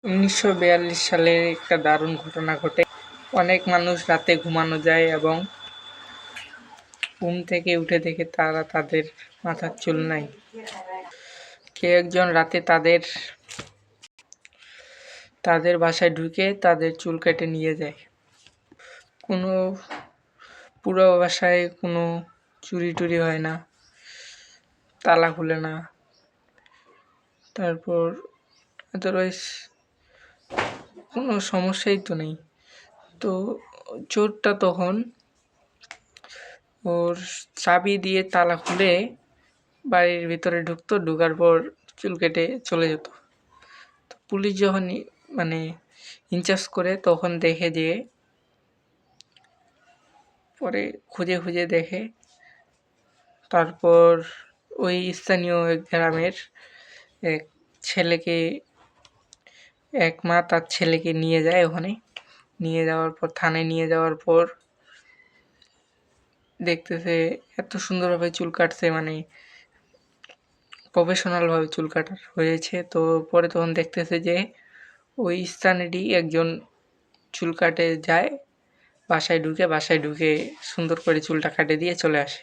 ১৯৪২ সালে একটা দারুণ ঘটনা ঘটে। অনেক মানুষ রাতে ঘুমানো যায় এবং ঘুম থেকে উঠে দেখে তারা তাদের মাথার চুল নাই। কেউ একজন রাতে তাদের বাসায় ঢুকে তাদের চুল কেটে নিয়ে যায়। পুরো বাসায় কোনো চুরি-টুরি হয় না, তালা খুলে না। তারপর আদারওয়াইজ কোনো সমস্যাই তো নেই। তো চোরটা তখন ওর চাবি দিয়ে তালা খুলে বাড়ির ভিতরে ঢুকতো, ঢোকার পর চুল কেটে চলে যেত। তো পুলিশ যখন ইনচার্জ করে তখন দেখে যে পরে খুঁজে দেখে, তারপর ওই স্থানীয় এক গ্রামের এক মা তার ছেলেকে নিয়ে যায় ওখানে। নিয়ে যাওয়ার পর থানায় নিয়ে যাওয়ার পর দেখতেছে এত সুন্দরভাবে চুল কাটছে, প্রফেশনালভাবে চুল কাটা হয়েছে। তো পরে তখন দেখতেছে যে ওই স্থানেরই একজন চুল কাটে যায়, বাসায় ঢুকে সুন্দর করে চুলটা কাটে দিয়ে চলে আসে।